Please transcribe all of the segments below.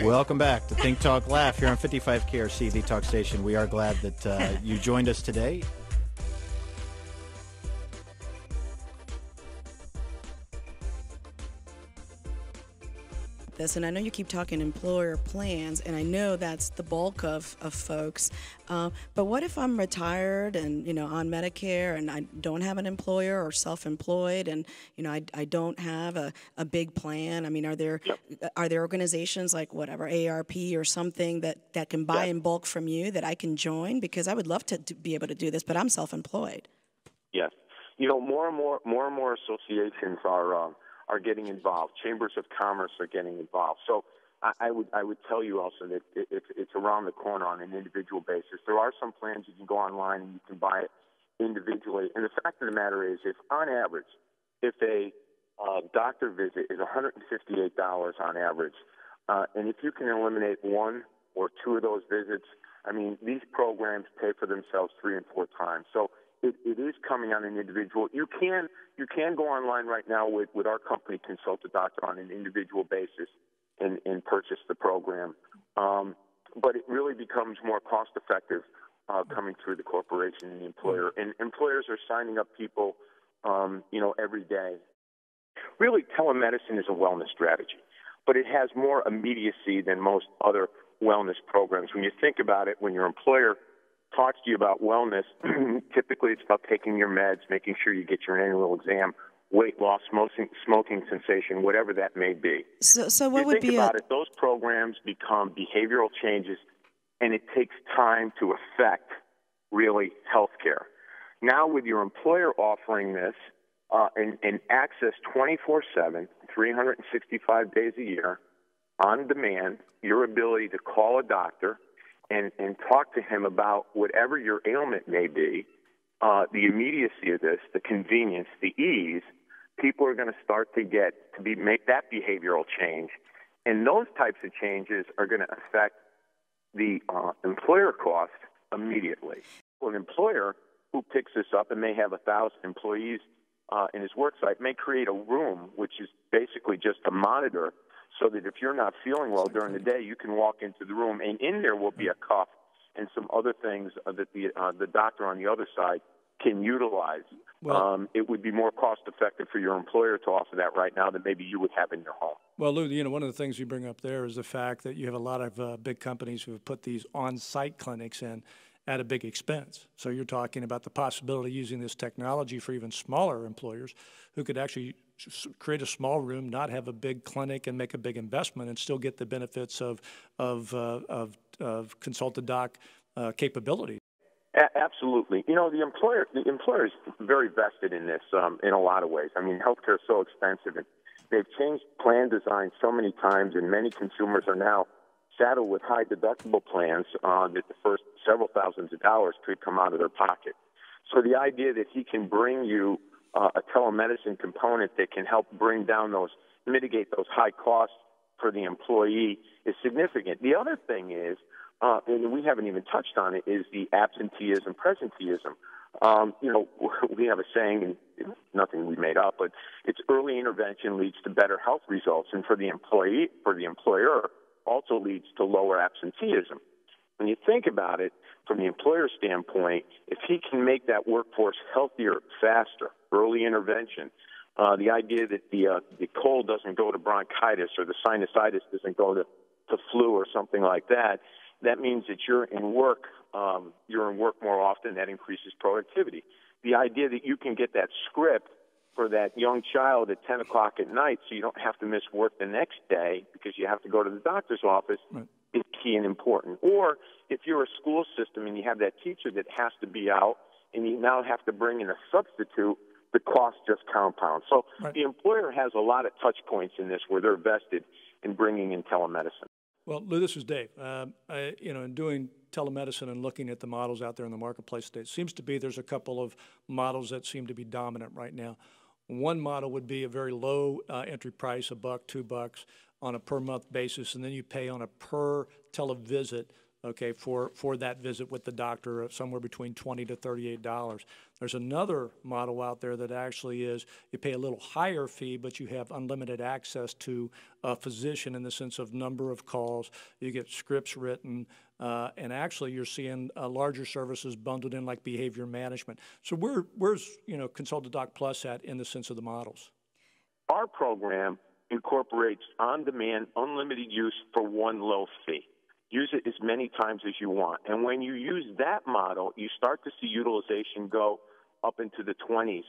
Welcome back to Think Talk Laugh here on 55 KRC, the talk station. We are glad that you joined us today. This, and I know you keep talking employer plans, and I know that's the bulk of folks. But what if I'm retired and on Medicare, and I don't have an employer or self-employed, and I don't have a big plan? I mean, are there organizations like whatever ARP or something that can buy in bulk from you that I can join? Because I would love to be able to do this, but I'm self-employed. Yes, more and more associations are getting involved. Chambers of commerce are getting involved. So I would tell you also that it's around the corner on an individual basis. There are some plans you can go online and you can buy it individually. And the fact of the matter is, if on average, if a doctor visit is $158 on average, and if you can eliminate one or two of those visits, I mean, these programs pay for themselves 3 and 4 times. So it is coming on an individual. You can go online right now with our company, Consult a Doctor, on an individual basis and purchase the program. But it really becomes more cost-effective coming through the corporation and the employer. And employers are signing up people, every day. Really, telemedicine is a wellness strategy, but it has more immediacy than most other wellness programs. When you think about it, when your employer talks to you about wellness, typically it's about taking your meds, making sure you get your annual exam, weight loss, smoking cessation, whatever that may be. So what would be think about it, those programs become behavioral changes, and it takes time to affect really health care. Now with your employer offering this and access 24/7, 365 days a year, on demand, your ability to call a doctor and talk to him about whatever your ailment may be, the immediacy of this, the convenience, the ease, people are going to start to make that behavioral change. And those types of changes are going to affect the employer cost immediately. Well, an employer who picks this up and may have 1,000 employees in his work site may create a room, which is basically just a monitor, so that if you're not feeling well during the day, you can walk into the room, and in there will be a cuff and some other things that the doctor on the other side can utilize. Well, it would be more cost-effective for your employer to offer that right now than maybe you would have in your home. Well, Lou, one of the things you bring up there is the fact that you have a lot of big companies who have put these on-site clinics in at a big expense. So you're talking about the possibility of using this technology for even smaller employers who could actually create a small room, not have a big clinic and make a big investment and still get the benefits of consulted doc capability. Absolutely. The employer is very vested in this in a lot of ways. I mean, healthcare is so expensive, and they've changed plan design so many times, and many consumers are now saddled with high deductible plans that the first several thousands of dollars could come out of their pocket. So the idea that he can bring you a telemedicine component that can help mitigate those high costs for the employee is significant. The other thing is, and we haven't even touched on it, is the absenteeism, presenteeism. We have a saying, and it's nothing we made up, but it's early intervention leads to better health results, and for the employer, also leads to lower absenteeism. When you think about it, from the employer standpoint, if he can make that workforce healthier faster, early intervention, the idea that the cold doesn't go to bronchitis or the sinusitis doesn't go to flu or something like that, that means that you're in work more often. That increases productivity. The idea that you can get that script for that young child at 10 o'clock at night so you don't have to miss work the next day because you have to go to the doctor's office is key and important. Or if you're a school system and you have that teacher that has to be out and you now have to bring in a substitute, the cost just compounds. So the employer has a lot of touch points in this where they're vested in bringing in telemedicine. Well, Lou, this is Dave. In doing telemedicine and looking at the models out there in the marketplace today, it seems to be there's a couple of models that seem to be dominant right now. One model would be a very low entry price, $1, $2 on a per month basis, and then you pay on a per televisit okay, for that visit with the doctor, somewhere between $20 to $38. There's another model out there that actually is you pay a little higher fee, but you have unlimited access to a physician in the sense of number of calls. You get scripts written, and actually you're seeing larger services bundled in like behavior management. So where's Consult a Doc Plus at in the sense of the models? Our program incorporates on-demand, unlimited use for one low fee. Use it as many times as you want. And when you use that model, you start to see utilization go up into the 20s,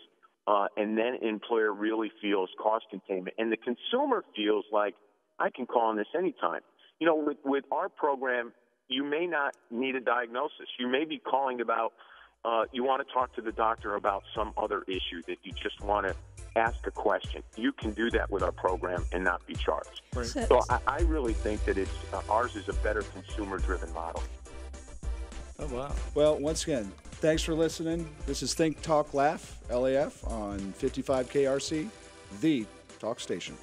and then employer really feels cost containment. And the consumer feels like, I can call on this anytime. With our program, you may not need a diagnosis. You may be calling about, you want to talk to the doctor about some other issue that you just want to ask a question. You can do that with our program and not be charged. Right. So I really think that ours is a better consumer-driven model. Oh, wow. Well, once again, thanks for listening. This is ThinkTalkLaf, LAF, on 55KRC, the talk station.